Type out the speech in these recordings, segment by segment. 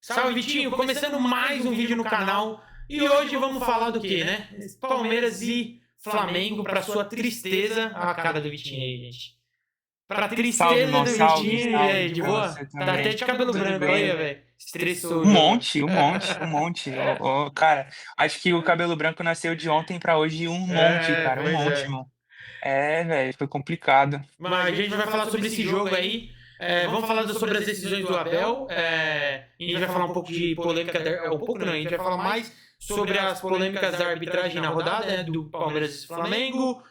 Salve, Vitinho! Começando mais um vídeo no canal. E hoje vamos falar do quê, né? Palmeiras e Flamengo, para sua tristeza. Olha a cara do Vitinho aí, gente. Pra Salve, tristeza irmão. do Salve, Vitinho, e aí, salve de pra boa? você Tá até também. de cabelo Tudo branco, bem? olha, velho. Estressou, Um João. monte, um monte, um monte. Cara, acho que o cabelo branco nasceu de ontem pra hoje um monte, É, cara, um pois monte, é. mano. É, velho, foi complicado. Mas a gente vai falar sobre esse jogo aí. Vamos falar sobre as decisões do Abel. A gente vai falar um pouco de polêmica. Um pouco não, a gente vai falar mais sobre as polêmicas da arbitragem na rodada, né, do Palmeiras e Flamengo,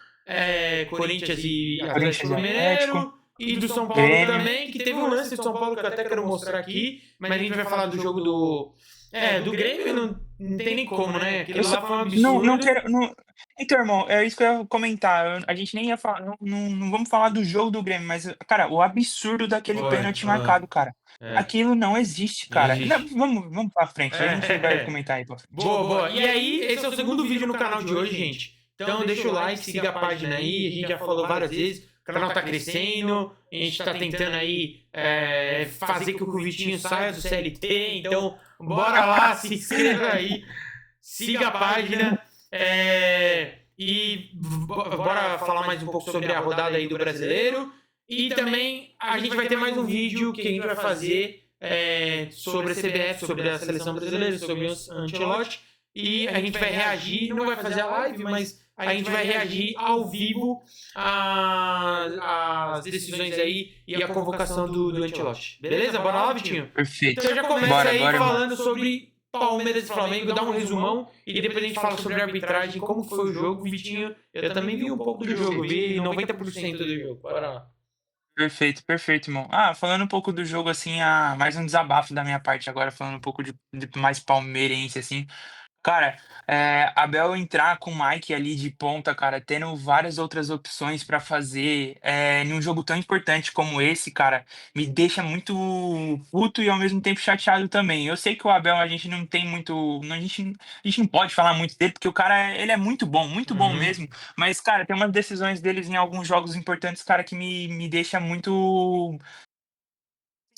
Corinthians e Atlético Corinthians e Atlético, Mineiro. E do São Paulo Grêmio. também, que teve um lance do São Paulo que eu até quero mostrar aqui, mas a gente vai falar do jogo do. Do Grêmio não tem nem como, né? Eu Aquilo só, lá foi um não absurdo. quero. Então, irmão, é isso que eu ia comentar. A gente nem ia falar. Não vamos falar do jogo do Grêmio, mas, cara, o absurdo daquele Foi. pênalti marcado, cara. É, Aquilo não existe, não cara. Não, existe. vamos pra frente, a gente vai É. comentar aí pra frente. Boa, boa. E aí, esse é o segundo vídeo no canal de hoje, gente. Então deixa o like, siga a página aí. A gente já falou várias vezes. O canal tá crescendo. A gente tá tentando aí fazer com que o Vitinho saia do CLT. Então, bora lá, se inscreva aí. Siga a página. E bora falar mais um pouco sobre a rodada aí do brasileiro. E também a gente vai ter mais um vídeo que a gente vai fazer sobre a CBF, sobre a seleção brasileira, sobre o Ancelotti. E a gente vai reagir, não vai fazer a live, mas a gente vai reagir ao vivo às decisões aí e a convocação do Ancelotti. Beleza? Bora lá, Vitinho? Então Perfeito. já começa Bora, aí bora, irmão. falando sobre Palmeiras e Flamengo, dá um resumão e depois a gente fala sobre a arbitragem, como foi o jogo. Vitinho, eu também vi um pouco do jogo, vi 90% do jogo. Bora lá. Perfeito, perfeito, irmão. Falando um pouco do jogo, assim, mais um desabafo da minha parte agora, falando um pouco de mais palmeirense, assim. Cara, Abel entrar com o Mike ali de ponta, cara, tendo várias outras opções pra fazer, num jogo tão importante como esse, cara, me deixa muito puto e ao mesmo tempo chateado também. Eu sei que o Abel a gente não tem muito, a gente não pode falar muito dele porque o cara, ele é muito bom Uhum. mesmo, mas, cara, tem umas decisões deles em alguns jogos importantes, cara, que me deixa muito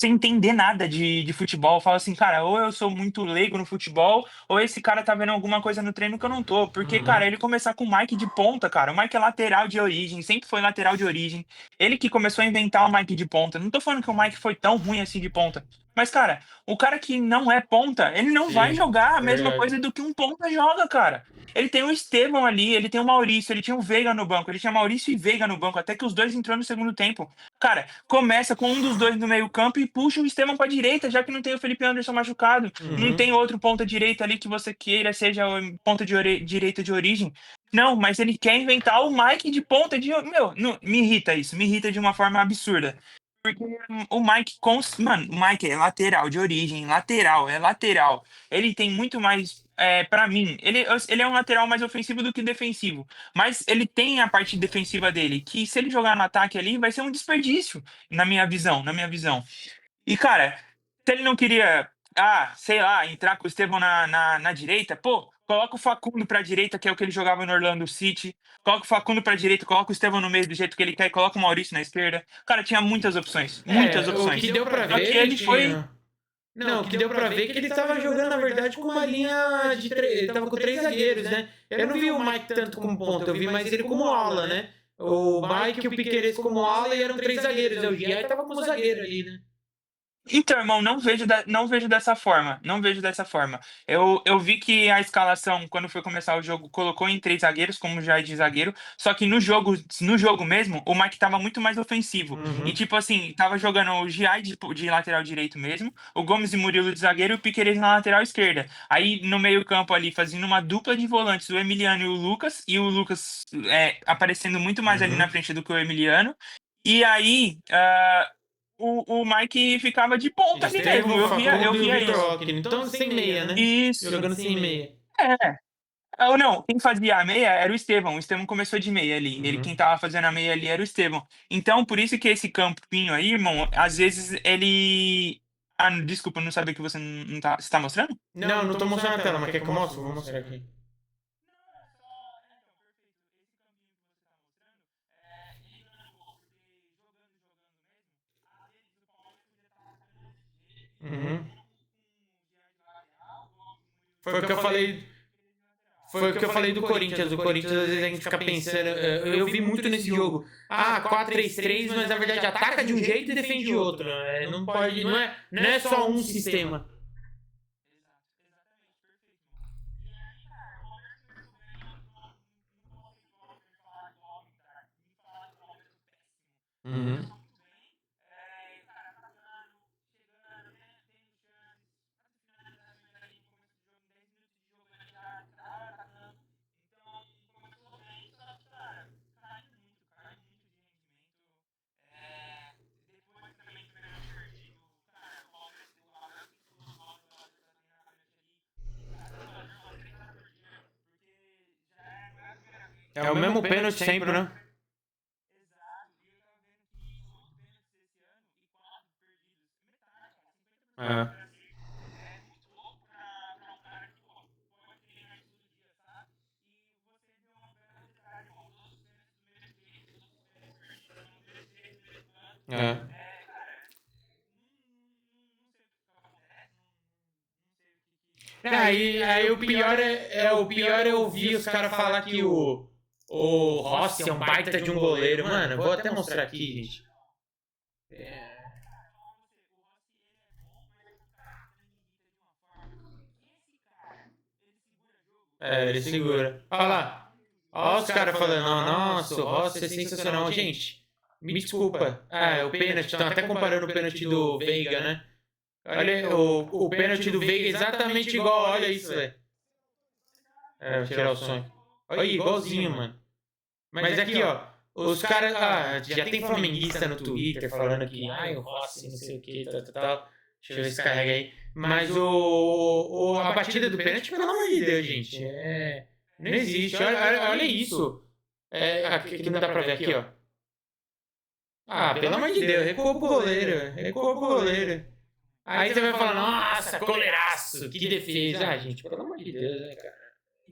sem entender nada de futebol. Eu falo assim, cara, ou eu sou muito leigo no futebol, ou esse cara tá vendo alguma coisa no treino que eu não tô. Porque, Uhum. cara, ele começar com o Mike de ponta, cara. O Mike é lateral de origem, sempre foi lateral de origem. Ele que começou a inventar o Mike de ponta. Não tô falando que o Mike foi tão ruim assim de ponta. Mas, cara, o cara que não é ponta, ele não vai Sim, jogar a mesma verdade. coisa do que um ponta joga, cara. Ele tem o Estevão ali, ele tem o Maurício, ele tinha o Veiga no banco, ele tinha Maurício e Veiga no banco, até que os dois entrou no segundo tempo. Cara, começa com um dos dois no meio-campo e puxa o Estevão pra direita, já que não tem o Felipe Anderson machucado. Não Uhum. tem outro ponta direita ali que você queira, seja o ponta direita de origem. Não, mas ele quer inventar o Mike de ponta de. Meu, me irrita isso, me irrita de uma forma absurda. Porque o Mike, mano, o Mike é lateral de origem, lateral, é lateral. Ele tem muito mais, para mim, ele é um lateral mais ofensivo do que defensivo. Mas ele tem a parte defensiva dele, que se ele jogar no ataque ali, vai ser um desperdício, na minha visão. E, cara, se ele não queria, sei lá, entrar com o Estevão na direita, pô, coloca o Facundo pra direita, que é o que ele jogava no Orlando City. Coloca o Facundo pra direita, coloca o Estevão no meio do jeito que ele quer e coloca o Maurício na esquerda. Cara, tinha muitas opções, muitas O que opções. deu pra Só que ver, ele foi. Vitinho. Não, o que deu pra ver é que ele tava jogando, na verdade, com uma linha de três. Ele tava com três zagueiros, né? Eu não vi o Mike tanto como ponta, eu vi mais ele como ala, né? O Mike e o Piquerez como ala e eram três zagueiros. O Giai tava como zagueiro ali, né? Então, irmão, não vejo dessa forma. Não vejo dessa forma. Eu vi que a escalação, quando foi começar o jogo, colocou em três zagueiros, como já é de zagueiro. Só que no jogo mesmo, o Mike tava muito mais ofensivo. E, Uhum. tipo assim, tava jogando o Giai de lateral direito mesmo, o Gomes e Murilo de zagueiro e o Piquerez na lateral esquerda. Aí, no meio-campo ali, fazendo uma dupla de volantes, o Emiliano e o Lucas aparecendo muito mais ali Uhum. na frente do que o Emiliano. E aí, o Mike ficava de ponta ali mesmo. Estevão, Eu Facundo e o via Vitor isso. Roque. Então, sem meia, né? Isso. Jogando sem meia. É. Ou não, quem fazia a meia era o Estevão. O Estevão começou de meia ali. Quem Uhum. tava fazendo a meia ali era o Estevão. Então, por isso que esse campinho aí, irmão, às vezes ele. Desculpa, não sabia que você não tá. Você tá mostrando? Não, não tô mostrando na tela, mas quer que eu mostre? Vou mostrar aqui. Uhum. Foi o que eu falei. Foi o que eu falei do Corinthians. O Corinthians, às vezes, a gente fica pensando. Eu vi muito nesse jogo. 4-3-3, mas na verdade ataca de um jeito e defende de outro. Não pode. Não é só um sistema. Uhum. É o mesmo pênalti sempre, né? É. É. Aí o pior é ouvir os caras falar que o Rossi é um baita de um goleiro. Mano, eu vou até mostrar aqui, gente. Ele segura. Olha lá. Olha os caras falando, nossa, o Rossi é sensacional. Gente, me desculpa. É o pênalti. Estão até comparando o pênalti do Veiga, né? Olha, o pênalti do Veiga é exatamente igual. Olha isso, velho. Vou tirar o som. Olha aí, igualzinho, mano. Mas aqui, ó. Os caras. Já tem flamenguista no Twitter falando que. O Rossi, não sei o que, tal. Deixa eu ver se carrega aí. Mas a batida do pênalti, pelo amor de Deus, gente. Não existe. Olha isso. Aqui não dá pra ver aqui, ó. Pelo amor de Deus, recuou pro goleiro. Recuou pro goleiro. Aí você vai falar, nossa, goleiraço, que defesa. Gente, pelo amor de Deus, né, cara?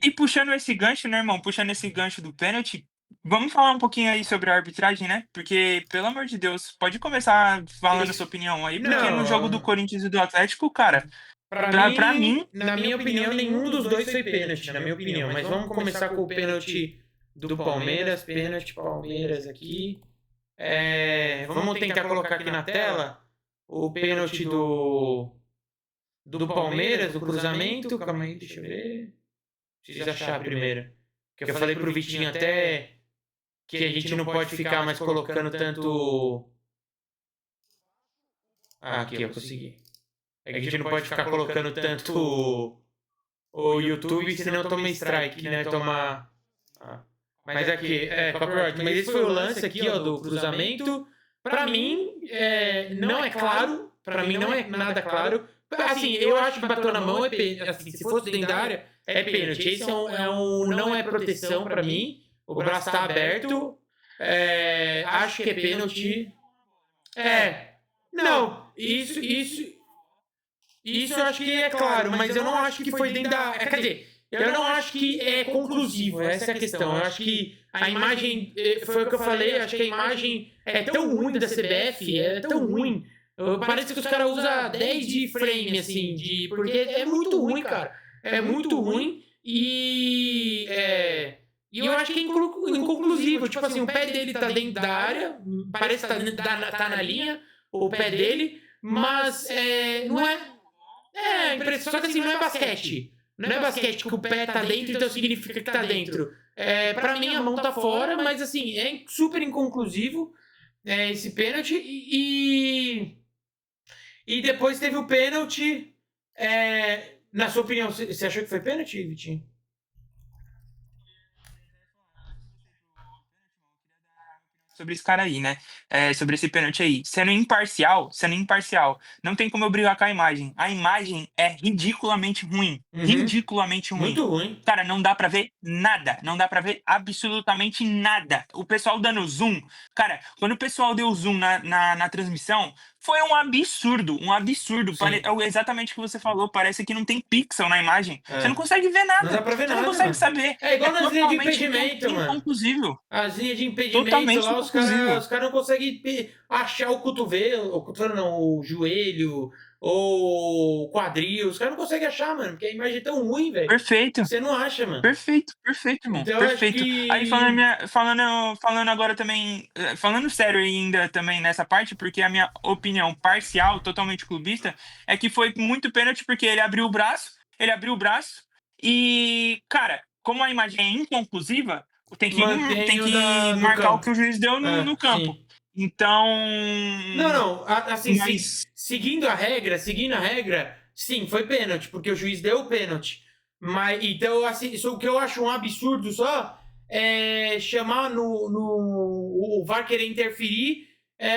E puxando esse gancho, né, irmão? Puxando esse gancho do pênalti, vamos falar um pouquinho aí sobre a arbitragem, né? Porque, pelo amor de Deus, pode começar falando a sua opinião aí, porque no jogo do Corinthians e do Atlético, cara, pra mim, na minha opinião, nenhum dos dois foi pênalti, na minha opinião. Mas vamos começar com o pênalti do Palmeiras, pênalti Palmeiras aqui. Vamos tentar colocar aqui na tela o pênalti do Palmeiras, do cruzamento. Calma aí, deixa eu ver. Preciso achar primeiro. Porque eu falei pro Vitinho até que a gente não pode ficar mais colocando tanto. Aqui eu consegui. É que a gente não pode ficar colocando tanto o YouTube, senão toma strike, né? Mas aqui, copyright. Mas esse foi o lance aqui, ó, do cruzamento. Pra mim, não é claro. Pra mim, não é nada claro. Assim, eu acho que bateu na mão, assim, se fosse dentro da área, é pênalti. Esse não é proteção pra mim. O braço tá aberto. Acho que é pênalti. Não, isso eu acho que é claro, mas eu não acho que foi dentro da... Quer dizer, eu não acho que é conclusivo, essa é a questão. Eu acho que a imagem, foi o que eu falei, acho que a imagem é tão ruim da CBF, é tão ruim. Parece que os caras usam 10 de frame, assim, porque é muito ruim, cara. É muito ruim e eu acho que é inconclusivo. Tipo assim, o pé dele tá dentro da área, parece que tá na linha, o pé dele, mas não é... só que assim, não é basquete. Não é basquete que o pé tá dentro, então significa que tá dentro. Pra mim, a mão tá fora, mas assim, é super inconclusivo esse pênalti. E depois teve o pênalti. Na sua opinião, você achou que foi pênalti, Vitinho? sobre esse cara aí, né? Sobre esse pênalti aí. Sendo imparcial, não tem como eu brigar com a imagem. A imagem é ridiculamente ruim. Ridiculamente ruim. Muito ruim. Cara, não dá pra ver nada. Não dá pra ver absolutamente nada. O pessoal dando zoom. Cara, quando o pessoal deu zoom na transmissão, foi um absurdo. Um absurdo. É exatamente o que você falou. Parece que não tem pixel na imagem. Você não consegue ver nada. Não dá pra ver nada. Você não consegue saber. É igual nas linhas de impedimento, mano. Inconclusivo. As linhas de impedimento Totalmente lá, os caras não conseguem achar o cotovelo não, o joelho, ou quadril. Os caras não conseguem achar, mano, porque a imagem é tão ruim, velho. Perfeito. Você não acha, mano. Perfeito, irmão. Então eu acho Perfeito. Aí que. falando agora também, falando sério ainda também nessa parte, porque a minha opinião parcial, totalmente clubista, é que foi muito pênalti porque ele abriu o braço e, cara, como a imagem é inconclusiva, tem Mantém o que do marcar o campo. que o juiz deu no campo. Sim. Então, Não, não. Assim, mas seguindo a regra, sim, foi pênalti, porque o juiz deu o pênalti. Mas, então, assim, isso, o que eu acho um absurdo só é chamar o VAR querer interferir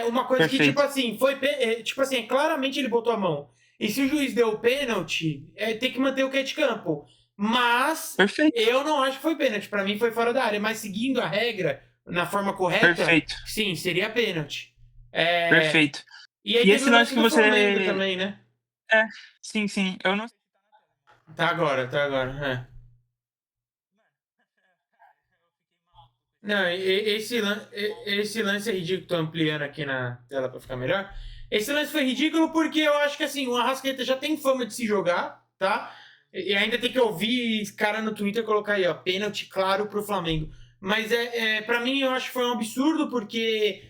uma coisa que, tipo perfeito, assim, tipo assim, claramente ele botou a mão. E se o juiz deu o pênalti, tem que manter o que é de campo. Mas perfeito, eu não acho que foi pênalti. Pra mim foi fora da área. Mas seguindo a regra, na forma correta, perfeito, sim, seria pênalti. É, perfeito. e aí E teve esse o lance lance que do Flamengo você. também, né? É, sim, sim. Eu não. Tá agora. Não, esse lance é ridículo. Tô ampliando aqui na tela pra ficar melhor. Esse lance foi ridículo porque eu acho que assim, o Arrascaeta já tem fama de se jogar, tá? E ainda tem que ouvir cara no Twitter colocar aí, ó, pênalti claro pro Flamengo. Mas para mim eu acho que foi um absurdo porque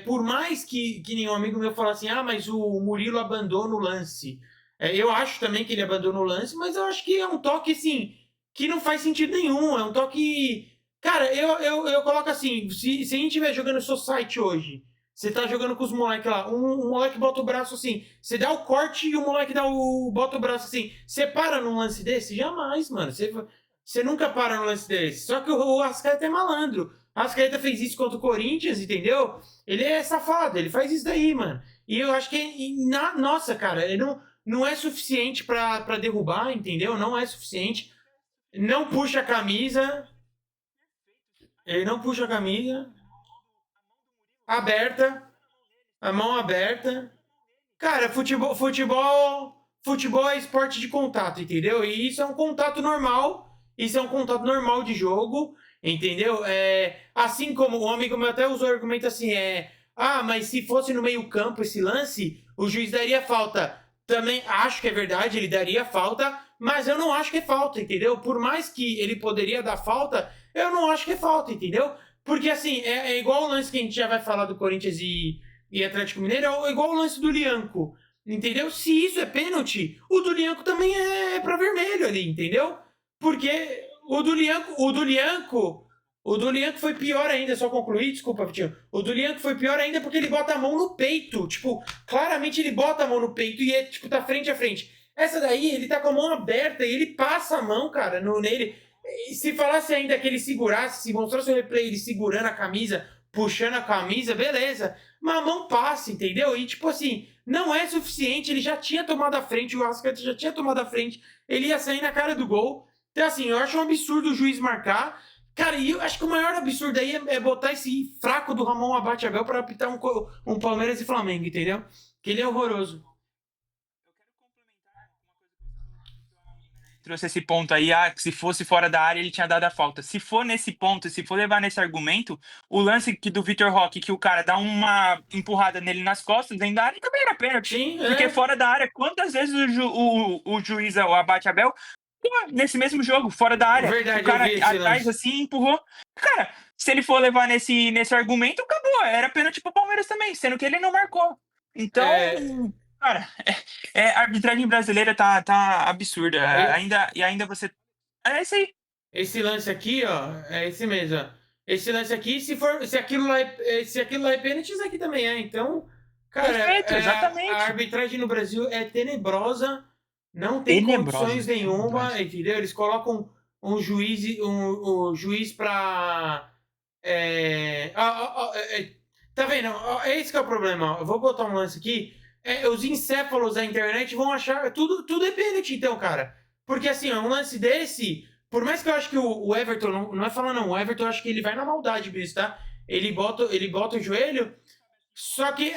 por mais que nenhum amigo meu fala assim, ah, mas o Murilo abandona o lance. Eu acho também que ele abandona o lance, mas eu acho que é um toque assim que não faz sentido nenhum. É um toque. Cara, eu coloco assim: se a gente estiver jogando Society hoje, você tá jogando com os moleques lá, um moleque bota o braço assim, você dá o corte e o moleque bota o braço assim. Você para num lance desse? Jamais, mano. Você nunca para num lance desse. Só que o Arrascaeta é malandro. O Arrascaeta fez isso contra o Corinthians, entendeu? Ele é safado, ele faz isso daí, mano. E eu acho que, nossa, cara, ele não é suficiente pra derrubar, entendeu? Não é suficiente. Não puxa a camisa. Ele não puxa a camisa. Aberta. A mão aberta. Cara, futebol é esporte de contato, entendeu? E isso é um contato normal. Isso é um contato normal de jogo, entendeu? Assim como um amigo meu até usou o argumento assim, mas se fosse no meio-campo esse lance, o juiz daria falta. Também acho que é verdade, ele daria falta, mas eu não acho que é falta, entendeu? Por mais que ele poderia dar falta, eu não acho que é falta, entendeu? Porque assim, é igual o lance que a gente já vai falar do Corinthians e Atlético Mineiro, é igual o lance do Lianco. Entendeu? Se isso é pênalti, o do Lianco também é pra vermelho ali, entendeu? Porque o do Lianco foi pior ainda, só concluir, desculpa, Vitinho. O do Lianco foi pior ainda porque ele bota a mão no peito. Tipo, claramente ele bota a mão no peito e tipo, tá frente a frente. Essa daí, ele tá com a mão aberta e ele passa a mão, cara, nele. E se falasse ainda que ele segurasse, se mostrasse o replay ele segurando a camisa, puxando a camisa, beleza. Mas a mão passa, entendeu? E tipo assim, não é suficiente, ele já tinha tomado a frente, o Arrascaeta já tinha tomado a frente, ele ia sair na cara do gol. Então, assim, eu acho um absurdo o juiz marcar. Cara, e eu acho que o maior absurdo aí é botar esse fraco do Ramon Abate Abel pra apitar um Palmeiras e Flamengo, entendeu? Que ele é horroroso. Trouxe esse ponto aí, que se fosse fora da área ele tinha dado a falta. Se for nesse ponto, se for levar nesse argumento, o lance que do Vitor Roque, que o cara dá uma empurrada nele nas costas, dentro da área, também era pênalti. Sim, Porque fora da área, quantas vezes o juiz, o Abate Abel, nesse mesmo jogo, fora da área, o verdade, eu vi cara esse atrás lance. assim empurrou. Cara, se ele for levar nesse argumento, acabou. Era pênalti pro Palmeiras também, sendo que ele não marcou. É, Então, cara, a arbitragem brasileira tá absurda. é, Ainda você. É isso aí. esse lance aqui, ó, é esse mesmo, ó. Esse lance aqui, se aquilo lá é pênalti, isso aqui também é. Então, cara, Perfeito, a exatamente. arbitragem no Brasil é tenebrosa, não tem Tenebrosa, condições nenhuma, tenebrosa. entendeu? Eles colocam um juiz pra. Tá vendo? É esse que é o problema. Ó. Eu vou botar um lance aqui. Os encéfalos da internet vão achar. Tudo é pênalti, então, cara. Porque assim, ó, um lance desse. Por mais que eu acho que o Everton, não é falando não, o Everton eu acho que ele vai na maldade mesmo, tá? Ele bota o joelho, só que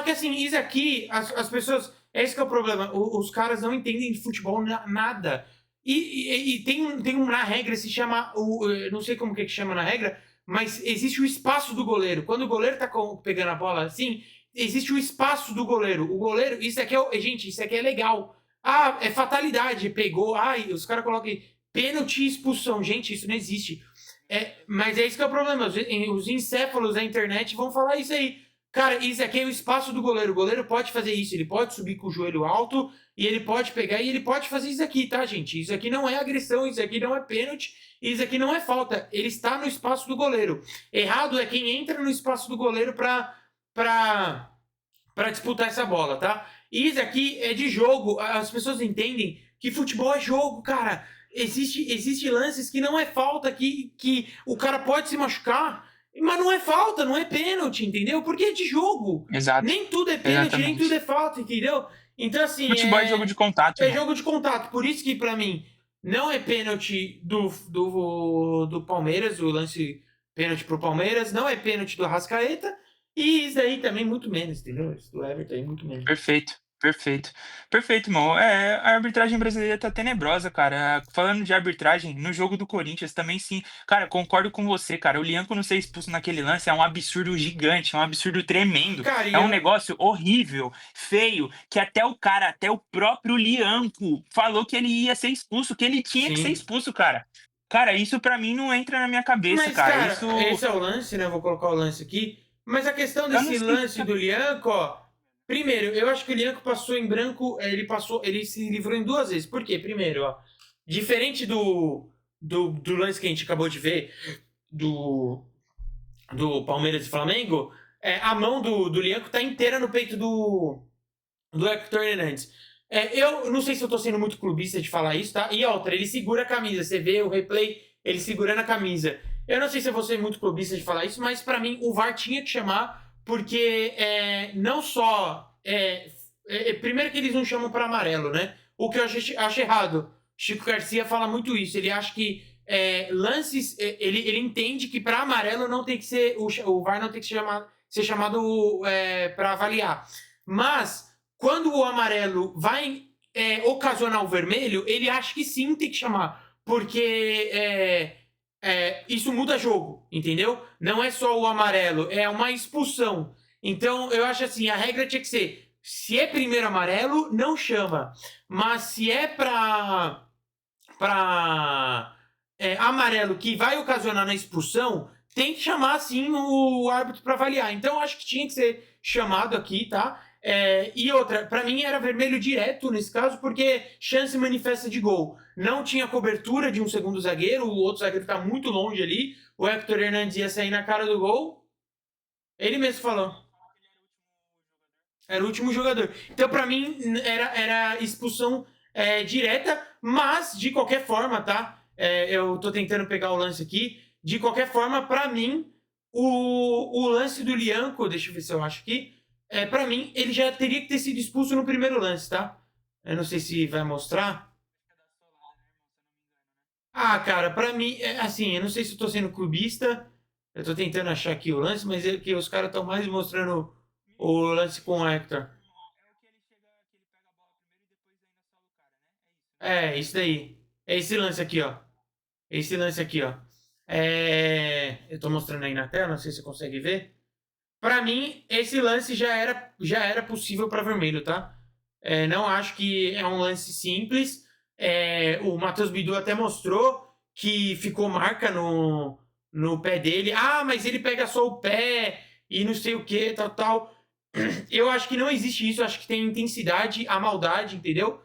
assim, isso aqui, as pessoas, esse que é o problema, os caras não entendem de futebol nada. E tem uma regra, se chama, eu não sei como que chama na regra, mas existe o espaço do goleiro. Quando o goleiro tá pegando a bola assim, existe o espaço do goleiro. O goleiro, isso aqui gente, isso aqui é legal. Ah, é fatalidade, pegou. Ai, os caras colocam pênalti e expulsão. Gente, isso não existe. Mas é isso que é o problema. Os encéfalos da internet vão falar isso aí. Cara, isso aqui é o espaço do goleiro. O goleiro pode fazer isso. Ele pode subir com o joelho alto e ele pode pegar e ele pode fazer isso aqui, tá, gente? Isso aqui não é agressão, isso aqui não é pênalti, isso aqui não é falta. Ele está no espaço do goleiro. Errado é quem entra no espaço do goleiro pra disputar essa bola, tá? E isso aqui é de jogo. As pessoas entendem que futebol é jogo, cara. Existe lances que não é falta, que o cara pode se machucar, mas não é falta, não é pênalti, entendeu? Porque é de jogo. Exato. Nem tudo é pênalti, nem tudo é falta, entendeu? Então, assim. Futebol é jogo de contato. É jogo de contato. Por isso que, pra mim, não é pênalti do Palmeiras, o lance pênalti pro Palmeiras, não é pênalti do Arrascaeta, e isso aí também muito menos, entendeu? Isso do Everton aí muito menos. Perfeito, irmão. A arbitragem brasileira tá tenebrosa, cara. Falando de arbitragem, no jogo do Corinthians também sim. Cara, concordo com você, cara. O Lianco não ser expulso naquele lance é um absurdo gigante, é um absurdo tremendo. Cara, É um negócio horrível, feio, que até o próprio Lianco falou que ele ia ser expulso, que ele tinha que ser expulso, cara. Cara, isso pra mim não entra na minha cabeça, Mas, cara. Esse é o lance, né? Vou colocar o lance aqui. Mas a questão desse lance do Lianco, ó. Primeiro, eu acho que o Lianco passou em branco, ele se livrou em 2 vezes. Por quê? Primeiro, ó. Diferente do lance que a gente acabou de ver, do Palmeiras e Flamengo, a mão do Lianco tá inteira no peito do Hector Hernandes. Eu não sei se eu tô sendo muito clubista de falar isso, tá? E outra, ele segura a camisa. Você vê o replay, ele segurando a camisa. Eu não sei se eu vou ser muito clubista de falar isso, mas pra mim o VAR tinha que chamar, porque não só. Primeiro que eles não chamam para amarelo, né? O que eu acho errado. Chico Garcia fala muito isso. Ele acha que lances. Ele entende que para amarelo não tem que ser. O VAR não tem que ser chamado para avaliar. Mas, quando o amarelo vai ocasionar o vermelho, ele acha que sim tem que chamar. Porque. Isso muda jogo, entendeu? Não é só o amarelo, é uma expulsão. Então, eu acho assim, a regra tinha que ser, se é primeiro amarelo, não chama. Mas se é pra amarelo que vai ocasionar na expulsão, tem que chamar, sim, o árbitro para avaliar. Então, eu acho que tinha que ser chamado aqui, tá? E outra, para mim era vermelho direto nesse caso, porque chance manifesta de gol. Não tinha cobertura de um segundo zagueiro, o outro zagueiro tá muito longe ali. O Hector Hernandes ia sair na cara do gol. Ele mesmo falou. Era o último jogador. Então, para mim, era expulsão direta, mas de qualquer forma, tá? Eu tô tentando pegar o lance aqui. De qualquer forma, para mim, o lance do Lianco, deixa eu ver se eu acho aqui. Para mim, ele já teria que ter sido expulso no primeiro lance, tá? Eu não sei se vai mostrar. Ah, cara, pra mim, assim, eu não sei se eu tô sendo clubista. Eu tô tentando achar aqui o lance, mas é que os caras estão mais mostrando o lance com o Hector. Isso daí. É esse lance aqui, ó. Esse lance aqui, ó. Eu tô mostrando aí na tela, não sei se você consegue ver. Pra mim, esse lance já era possível para vermelho, tá? Não acho que é um lance simples. O Matheus Bidu até mostrou que ficou marca no pé dele. Ah, mas ele pega só o pé e não sei o que, tal. Eu acho que não existe isso. Eu acho que tem intensidade, a maldade, entendeu?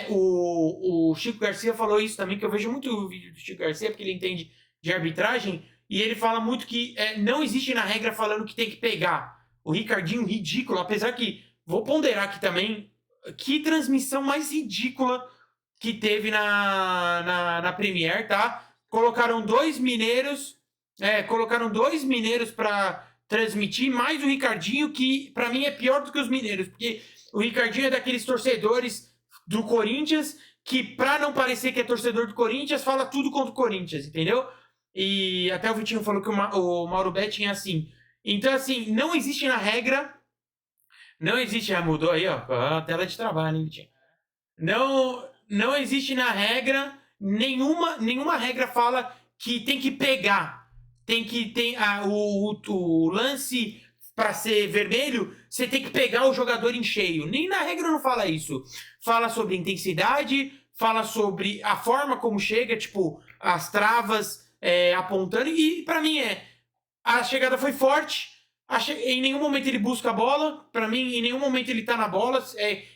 O Chico Garcia falou isso também, que eu vejo muito o vídeo do Chico Garcia, porque ele entende de arbitragem. E ele fala muito que não existe na regra falando que tem que pegar. O Ricardinho, ridículo. Apesar que, vou ponderar aqui também, que transmissão mais ridícula que teve na Premier, tá? Colocaram dois mineiros para transmitir, mais o Ricardinho, que para mim é pior do que os mineiros, porque o Ricardinho é daqueles torcedores do Corinthians que, para não parecer que é torcedor do Corinthians, fala tudo contra o Corinthians, entendeu? E até o Vitinho falou que o Mauro Betting é assim. Então, assim, não existe na regra. Não existe, já mudou aí, ó. A tela de trabalho, hein, Vitinho? Não existe na regra. Nenhuma regra fala que tem que pegar. O lance pra ser vermelho, você tem que pegar o jogador em cheio. Nem na regra não fala isso. Fala sobre intensidade, fala sobre a forma como chega, tipo, as travas apontando. E pra mim a chegada foi forte. Em nenhum momento ele busca a bola. Pra mim, em nenhum momento ele tá na bola.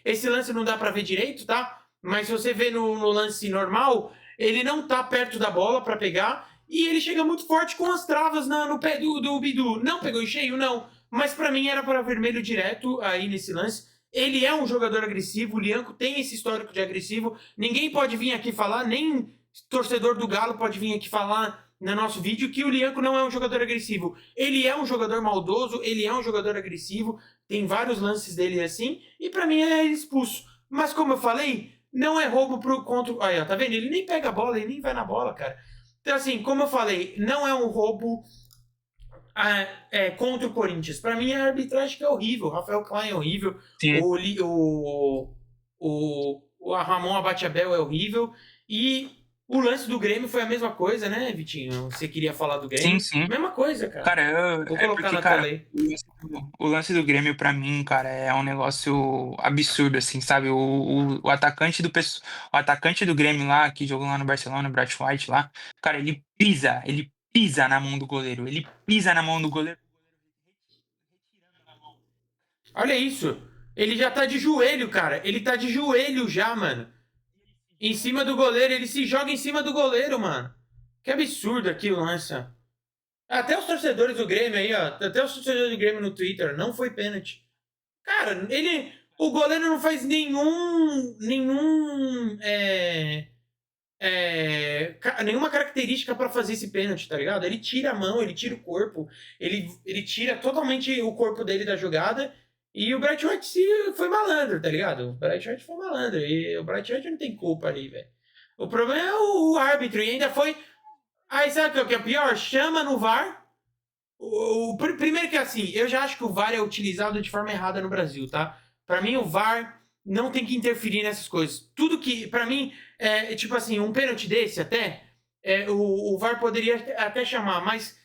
Esse lance não dá pra ver direito, tá? Mas se você vê no lance normal, ele não tá perto da bola pra pegar. E ele chega muito forte com as travas no pé do Bidu. Não pegou em cheio, não. Mas pra mim era para vermelho direto aí nesse lance. Ele é um jogador agressivo. O Lianco tem esse histórico de agressivo. Ninguém pode vir aqui falar, nem torcedor do Galo pode vir aqui falar no nosso vídeo que o Lianco não é um jogador agressivo. Ele é um jogador maldoso, ele é um jogador agressivo. Tem vários lances dele assim. E pra mim é expulso. Mas como eu falei, não é roubo contra... Aí, ó, tá vendo? Ele nem pega a bola, ele nem vai na bola, cara. Então, assim, como eu falei, não é um roubo contra o Corinthians. Pra mim, a arbitragem que é horrível. O Rafael Klein é horrível. O Ramon Abate-Abel é horrível. E o lance do Grêmio foi a mesma coisa, né, Vitinho? Você queria falar do Grêmio? Sim. Mesma coisa, cara. Cara, vou colocar na tela aí. O lance do Grêmio, pra mim, cara, é um negócio absurdo, assim, sabe? O atacante do Grêmio lá, que jogou lá no Barcelona, o Bright White lá, cara, ele pisa na mão do goleiro. Ele pisa na mão do goleiro. Olha isso. Ele já tá de joelho, cara. Ele tá de joelho já, mano. Em cima do goleiro. Ele se joga em cima do goleiro, mano. Que absurdo aquilo, lança. Até os torcedores do Grêmio aí, ó. Até os torcedores do Grêmio no Twitter. Não foi pênalti. Cara, o goleiro não faz nenhuma característica pra fazer esse pênalti, tá ligado? Ele tira a mão, ele tira o corpo. Ele tira totalmente o corpo dele da jogada. E o Bright White foi malandro, tá ligado? O Bright White foi malandro. E o Bright White não tem culpa ali, velho. O problema é o árbitro. E ainda foi... Aí sabe o que é pior? Chama no VAR. Primeiro que assim, eu já acho que o VAR é utilizado de forma errada no Brasil, tá? Pra mim, o VAR não tem que interferir nessas coisas. Tudo que, pra mim, tipo assim, um pênalti desse até, o VAR poderia até chamar, mas,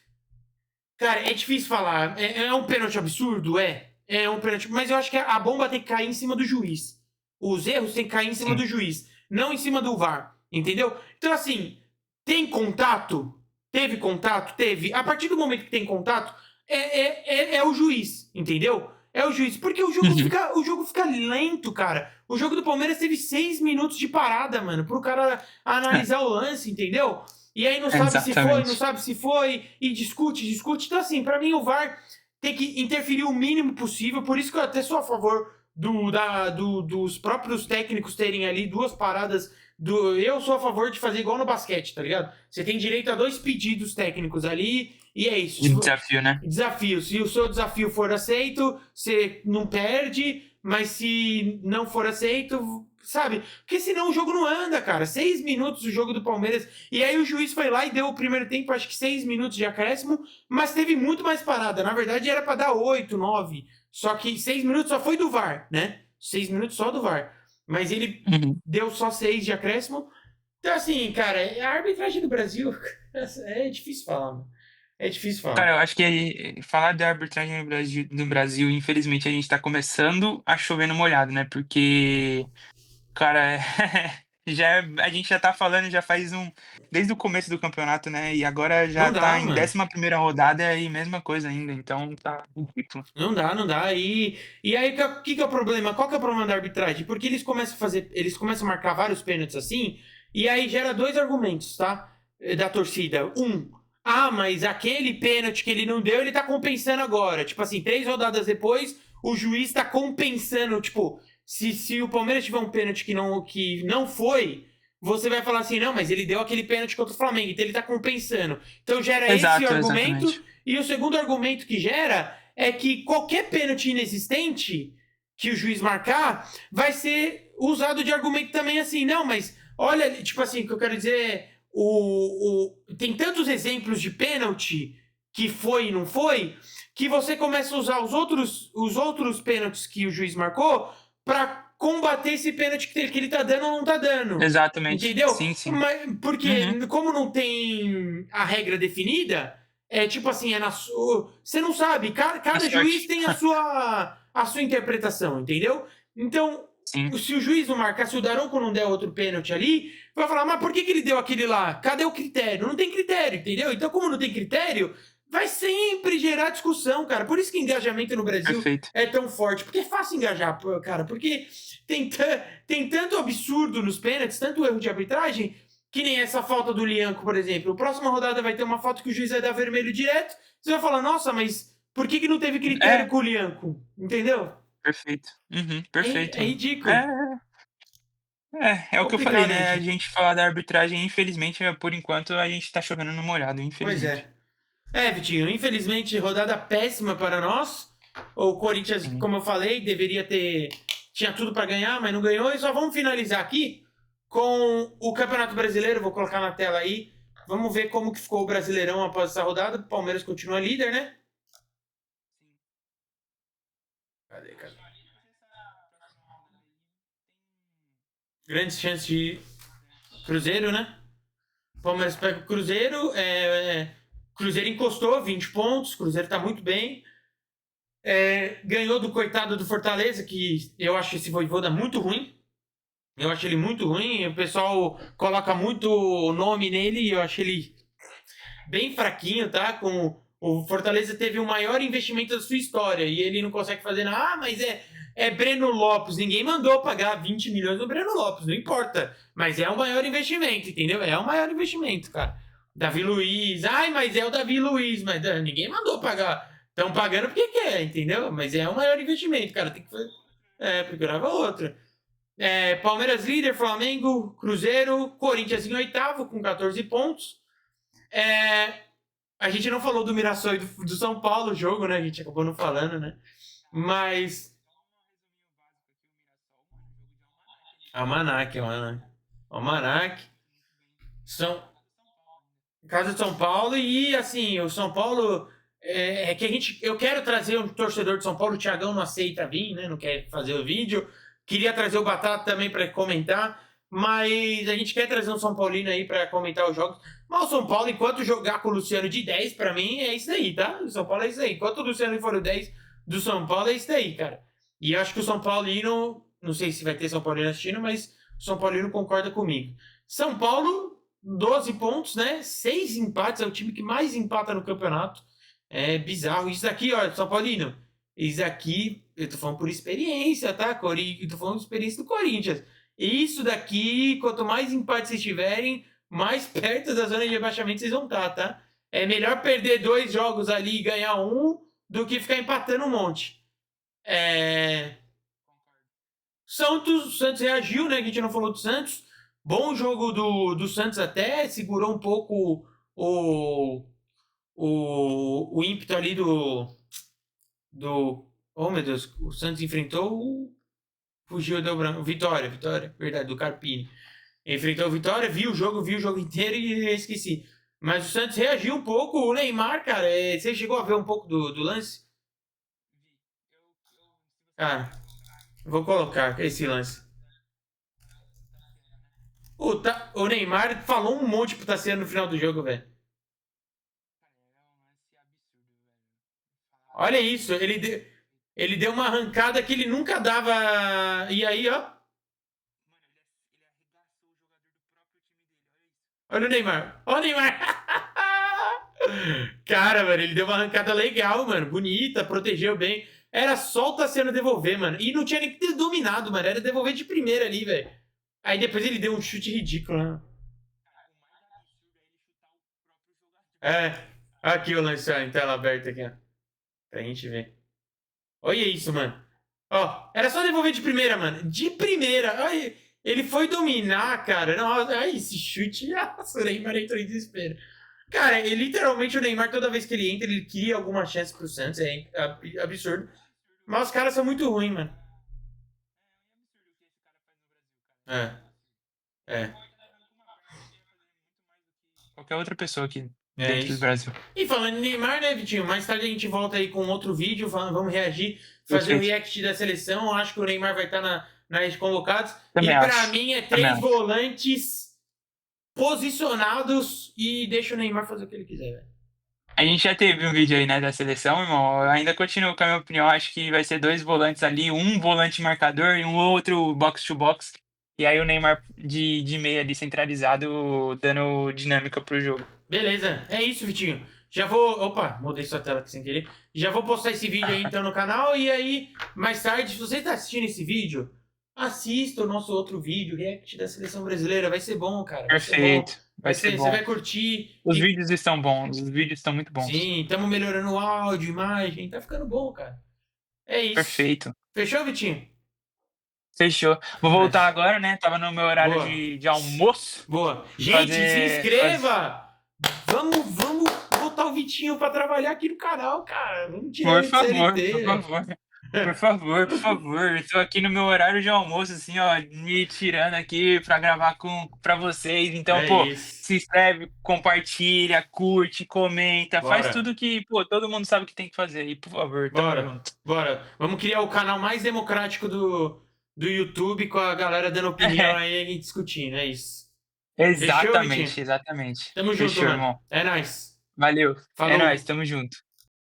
cara, é difícil falar. É um pênalti absurdo? É um pênalti. Mas eu acho que a bomba tem que cair em cima do juiz. Os erros têm que cair em cima do juiz, não em cima do VAR, entendeu? Então, assim, tem contato? Teve contato? Teve. A partir do momento que tem contato, é o juiz, entendeu? É o juiz. Porque o jogo fica lento, cara. O jogo do Palmeiras teve 6 minutos de parada, mano, pro cara analisar o lance, entendeu? E aí não sabe se foi, não sabe se foi, e discute. Então, assim, pra mim o VAR tem que interferir o mínimo possível. Por isso que eu até sou a favor dos próprios técnicos terem ali 2 paradas. Eu sou a favor de fazer igual no basquete, tá ligado? Você tem direito a 2 pedidos técnicos ali e é isso. Desafio, né? Desafio. Se o seu desafio for aceito, você não perde, mas se não for aceito, sabe? Porque senão o jogo não anda, cara. 6 minutos o jogo do Palmeiras. E aí o juiz foi lá e deu o primeiro tempo, acho que 6 minutos de acréscimo, mas teve muito mais parada. Na verdade era pra dar 8, 9. Só que 6 minutos só foi do VAR, né? 6 minutos só do VAR. Mas ele deu só 6 de acréscimo. Então, assim, cara, a arbitragem do Brasil é difícil falar, mano. É difícil falar. Cara, eu acho que falar de arbitragem no Brasil, infelizmente, a gente tá começando a chover no molhado, né? Porque, cara, a gente já tá falando, já faz desde o começo do campeonato, né? E agora já tá em 11ª rodada e mesma coisa ainda. Então tá ridículo. Não dá. E aí, o que é o problema? Qual que é o problema da arbitragem? Porque eles começam a marcar vários pênaltis assim, e aí gera 2 argumentos, tá? Da torcida. Mas aquele pênalti que ele não deu, ele tá compensando agora. Tipo assim, 3 rodadas depois, o juiz tá compensando. Tipo, se o Palmeiras tiver um pênalti que não foi, você vai falar assim, não, mas ele deu aquele pênalti contra o Flamengo, então ele tá compensando. Então gera esse argumento. Exatamente. E o segundo argumento que gera é que qualquer pênalti inexistente que o juiz marcar vai ser usado de argumento também assim. Não, mas olha, tipo assim, o que eu quero dizer tem tantos exemplos de pênalti que foi e não foi, que você começa a usar os outros pênaltis que o juiz marcou pra combater esse pênalti que ele tá dando ou não tá dando. Exatamente. Entendeu? Sim. Porque como não tem a regra definida, tipo assim, é na sua. Você não sabe, cada sorte. juiz tem a sua interpretação, entendeu? Então, Sim. se o juiz não marcar, se o Daronco não der outro pênalti ali, vai falar, mas por que ele deu aquele lá? Cadê o critério? Não tem critério, entendeu? Então, como não tem critério, vai sempre gerar discussão, cara. Por isso que engajamento no Brasil Perfeito. é tão forte. Porque é fácil engajar, cara. Porque tem tanto absurdo nos pênaltis, tanto erro de arbitragem, que nem essa falta do Lianco, por exemplo. A próxima rodada vai ter uma falta que o juiz vai dar vermelho direto. Você vai falar, nossa, mas por que não teve critério com o Lianco? Entendeu? Perfeito. Perfeito. É ridículo. É o que eu falei, né? A Complicado, gente falar da arbitragem, infelizmente, por enquanto, a gente tá chovendo no molhado, Pois infelizmente. é. Vitinho, infelizmente, rodada péssima para nós. O Corinthians, Sim. como eu falei, deveria ter. Tinha tudo para ganhar, mas não ganhou. E só vamos finalizar aqui com o Campeonato Brasileiro. Vou colocar na tela aí. Vamos ver como que ficou o Brasileirão após essa rodada. O Palmeiras continua líder, né? Cadê? Grandes chances de Cruzeiro, né? Palmeiras pega o Cruzeiro. Cruzeiro encostou 20 pontos. Cruzeiro tá muito bem. Ganhou do coitado do Fortaleza, que eu acho esse Vojvoda muito ruim. Eu acho ele muito ruim. O pessoal coloca muito nome nele e eu acho ele bem fraquinho, tá? O Fortaleza teve o maior investimento da sua história e ele não consegue fazer nada. Ah, mas é Breno Lopes. Ninguém mandou pagar 20 milhões no Breno Lopes, não importa. Mas é o maior investimento, entendeu? É o maior investimento, cara. Davi Luiz. Ai, mas é o Davi Luiz. Mas ninguém mandou pagar. Estão pagando porque quer, entendeu? Mas é o maior investimento, cara. Tem que fazer. Procurava outra. Palmeiras líder, Flamengo, Cruzeiro, Corinthians em oitavo com 14 pontos. A gente não falou do Mirassol e do São Paulo, o jogo, né? A gente acabou não falando, né? Mas. Almanac. São. Casa de São Paulo e, assim, o São Paulo. Eu quero trazer um torcedor de São Paulo, o Thiagão não aceita vir, né? Não quer fazer o vídeo. Queria trazer o Batata também para comentar, mas a gente quer trazer um São Paulino aí para comentar os jogos. Mas o São Paulo, enquanto jogar com o Luciano de 10, para mim é isso aí, tá? O São Paulo é isso aí. Enquanto o Luciano for o 10 do São Paulo, é isso aí, cara. E eu acho que o São Paulino, não sei se vai ter São Paulino assistindo, mas o São Paulino concorda comigo. São Paulo, 12 pontos, né? 6 empates, é o time que mais empata no campeonato. É bizarro. Isso aqui, ó, São Paulino. Isso aqui, eu tô falando por experiência, tá? Eu tô falando por experiência do Corinthians. Isso daqui, quanto mais empate vocês tiverem, mais perto da zona de rebaixamento vocês vão estar, tá? É melhor perder 2 jogos ali e ganhar um do que ficar empatando um monte. Santos reagiu, né? A gente não falou do Santos. Bom jogo do Santos até, segurou um pouco o ímpeto ali do. Oh, meu Deus, o Santos enfrentou. Fugiu, deu branco. Vitória, verdade, do Carpini. Enfrentou o Vitória, vi o jogo inteiro e esqueci. Mas o Santos reagiu um pouco. O Neymar, cara, você chegou a ver um pouco do lance? Cara, vou colocar esse lance. O Neymar falou um monte pro Tassiano no final do jogo, velho. Olha isso, ele deu uma arrancada que ele nunca dava. E aí, ó. Olha o Neymar. Olha o Neymar. Cara, mano, ele deu uma arrancada legal, mano. Bonita, protegeu bem. Era só o Tassiano devolver, mano. E não tinha nem que ter dominado, mano. Era devolver de primeira ali, velho. Aí depois ele deu um chute ridículo, né? Aqui o lance ó, em tela aberta aqui, ó. Pra gente ver. Olha isso, mano. Ó, era só devolver de primeira, mano. De primeira. Olha, ele foi dominar, cara. Nossa, ai, esse chute. Nossa, o Neymar entrou em desespero. Cara, literalmente o Neymar, toda vez que ele entra, ele cria alguma chance pro Santos. É absurdo. Mas os caras são muito ruins, mano. É, é. Qualquer outra pessoa aqui É dentro do isso. Brasil. E falando em Neymar, né, Vitinho? Mais tarde a gente volta aí com outro vídeo, vamos reagir, fazer o react da seleção. Acho que o Neymar vai estar nas convocados. Também E pra acho. mim é Também 3 acho. volantes posicionados e deixa o Neymar fazer o que ele quiser, velho. A gente já teve um vídeo aí, né, da seleção, irmão. Eu ainda continuo com a minha opinião. Acho que vai ser dois volantes ali, um volante marcador e um outro box to box. E aí o Neymar de meia ali centralizado, dando dinâmica pro jogo. Beleza, é isso, Vitinho. Já vou. Opa, mudei sua tela aqui sem querer. Já vou postar esse vídeo aí então no canal. E aí, mais tarde, se você está assistindo esse vídeo, assista o nosso outro vídeo, react da seleção brasileira. Vai ser bom, cara. Vai ser bom. Perfeito. Vai ser Você bom. vai curtir. Os vídeos estão bons, os vídeos estão muito bons. Sim, estamos melhorando o áudio, imagem. Tá ficando bom, cara. É isso. Perfeito. Fechou, Vitinho? Fechou. Vou voltar agora, né? Tava no meu horário Boa. de almoço. Boa. Gente, se Fazer- inscreva! Vamos botar o Vitinho pra trabalhar aqui no canal, cara. Vamos tirar Por ele de favor, CLT. por favor. Por favor, por favor. Eu tô aqui no meu horário de almoço, assim, ó, me tirando aqui pra gravar pra vocês. Então, É pô, isso. se inscreve, compartilha, curte, comenta, faz Bora. tudo que, pô, todo mundo sabe que tem que fazer. E, por favor, tamo Bora. junto. Bora. Vamos criar o canal mais democrático do YouTube com a galera dando opinião aí e a gente discutindo. É isso. Exatamente, Vitinho? exatamente. Tamo junto, Fechou, mano. irmão. É nóis. Valeu. Falou. É nóis, tamo junto.